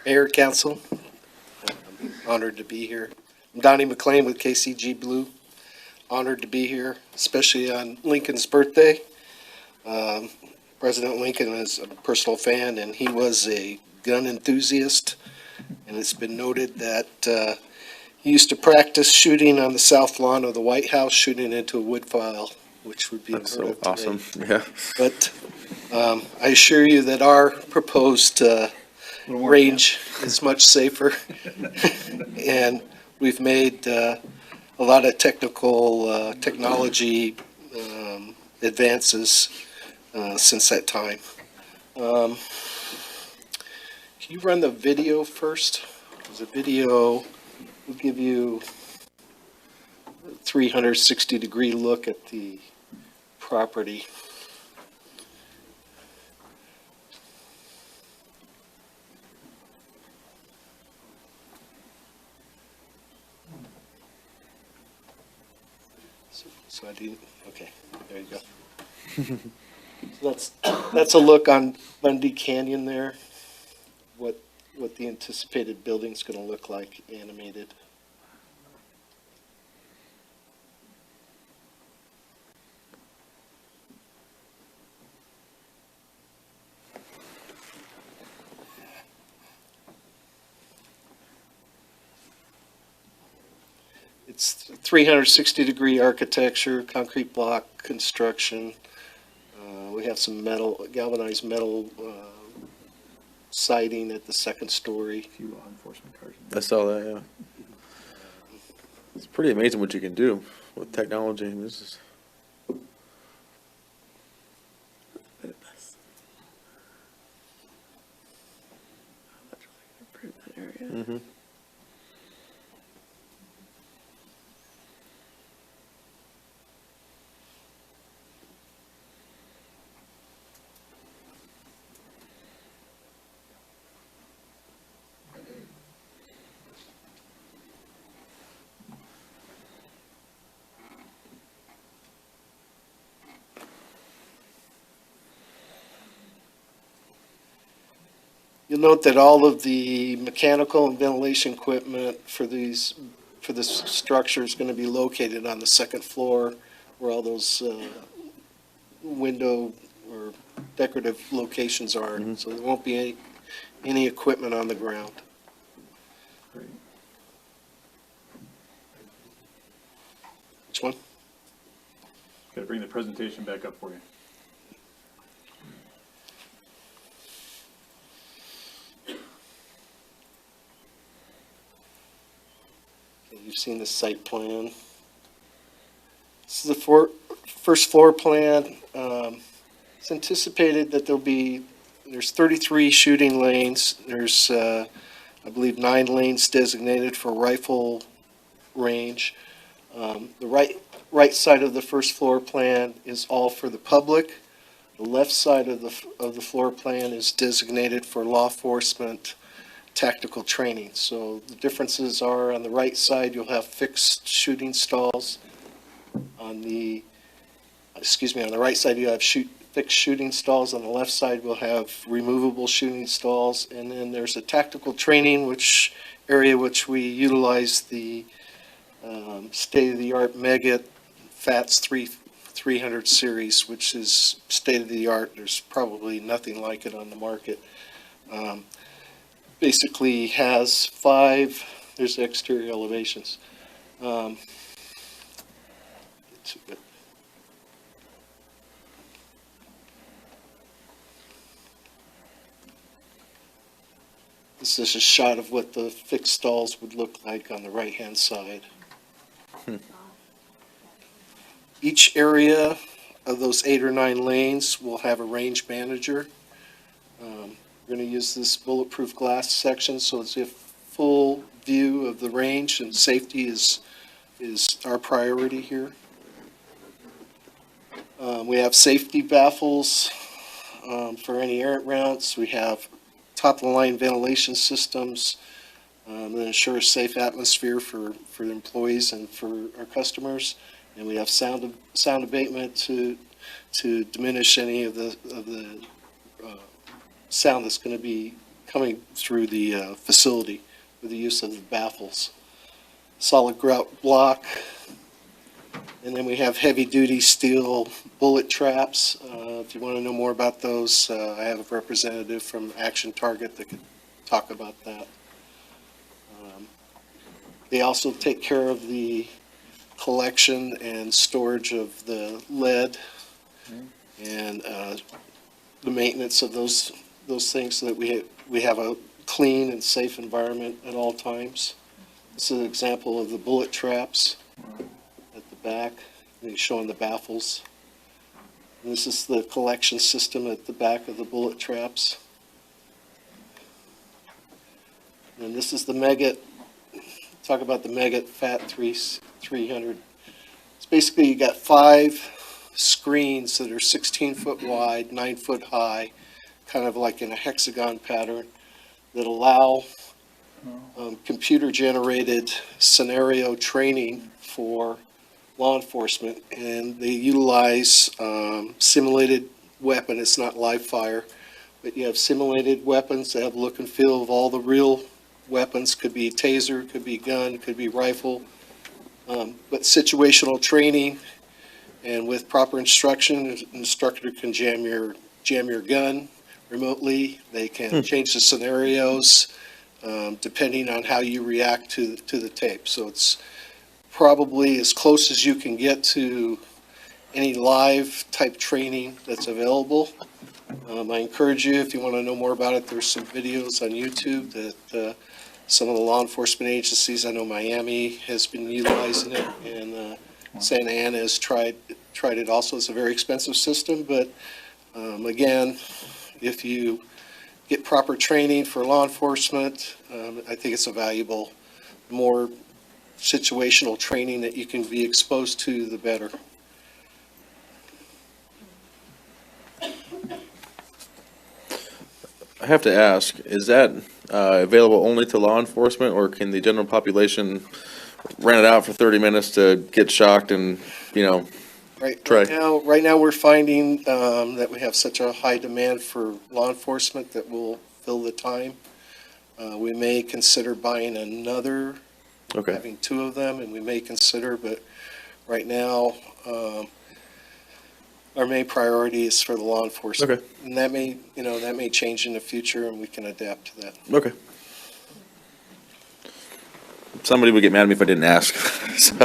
Mayor, Council, I'm honored to be here. I'm Donnie McLean with KCG Blue. Honored to be here, especially on Lincoln's birthday. Um, President Lincoln is a personal fan, and he was a gun enthusiast. And it's been noted that he used to practice shooting on the south lawn of the White House, shooting into a wood pile, which would be That's unheard so of today. awesome. Yeah. But I assure you that our proposed range is much safer. And we've made a lot of technology advances since that time. Can you run the video first? Because the video will give you a 360-degree look at the property. So I didn't, okay, there you go. So that's a look on Bundy Canyon there, what the anticipated building's going to look like animated. It's 360-degree architecture, concrete block construction. We have some galvanized metal siding at the second story. A few law enforcement cars. I saw that, yeah. It's pretty amazing what you can do with technology. This is mm-hmm. You'll note that all of the mechanical and ventilation equipment for this structure is going to be located on the second floor where all those window or decorative locations are. Mm-hmm. So there won't be any equipment on the ground. Great. Which one? Got to bring the presentation back up for you. You've seen the site plan. This is the first floor plan. It's anticipated that there's 33 shooting lanes. There's, I believe, 9 lanes designated for rifle range. The right side of the first floor plan is all for the public. The left side of the floor plan is designated for law enforcement tactical training. So the differences are on the right side, you'll have fixed shooting stalls. On the right side, you have fixed shooting stalls. On the left side, we'll have removable shooting stalls. And then there's a tactical training area which we utilize the state-of-the-art MEGGITT FATS 300 series, which is state-of-the-art. There's probably nothing like it on the market. Basically has there's the exterior elevations. This is a shot of what the fixed stalls would look like on the right-hand side. Each area of those 8 or 9 lanes will have a range manager. We're going to use this bulletproof glass section so it's a full view of the range, and safety is our priority here. We have safety baffles for any errant routes. We have top-of-the-line ventilation systems that ensure a safe atmosphere for the employees and for our customers. And we have sound abatement to diminish any of the sound that's going to be coming through the facility with the use of the baffles. Solid grout block, and then we have heavy-duty steel bullet traps. If you want to know more about those, I have a representative from Action Target that could talk about that. They also take care of the collection and storage of the lead and the maintenance of those things so that we have a clean and safe environment at all times. This is an example of the bullet traps at the back, showing the baffles. And this is the collection system at the back of the bullet traps. And this is the MEGGITT. Talk about the MEGGITT FAT 300. It's basically you got 5 screens that are 16 foot wide, 9 foot high, kind of like in a hexagon pattern, that allow computer-generated scenario training for law enforcement, and they utilize simulated weapon. It's not live fire, but you have simulated weapons that have look and feel of all the real weapons. Could be taser, could be gun, could be rifle, but situational training, and with proper instruction, an instructor can jam your gun remotely. They can change the scenarios depending on how you react to the tape. So it's probably as close as you can get to any live type training that's available. I encourage you, if you want to know more about it, there's some videos on YouTube that some of the law enforcement agencies, I know Miami has been utilizing it, and Santa Ana has tried it also. It's a very expensive system, but again, if you get proper training for law enforcement, I think it's a valuable, more situational training that you can be exposed to, the better. I have to ask, is that available only to law enforcement, or can the general population rent it out for 30 minutes to get shocked and, try? Right now we're finding that we have such a high demand for law enforcement that will fill the time. We may consider buying another, Okay. having 2 of them, and we may consider, but right now, our main priority is for the law enforcement. Okay. And that may change in the future, and we can adapt to that. Okay. Somebody would get mad at me if I didn't ask, so.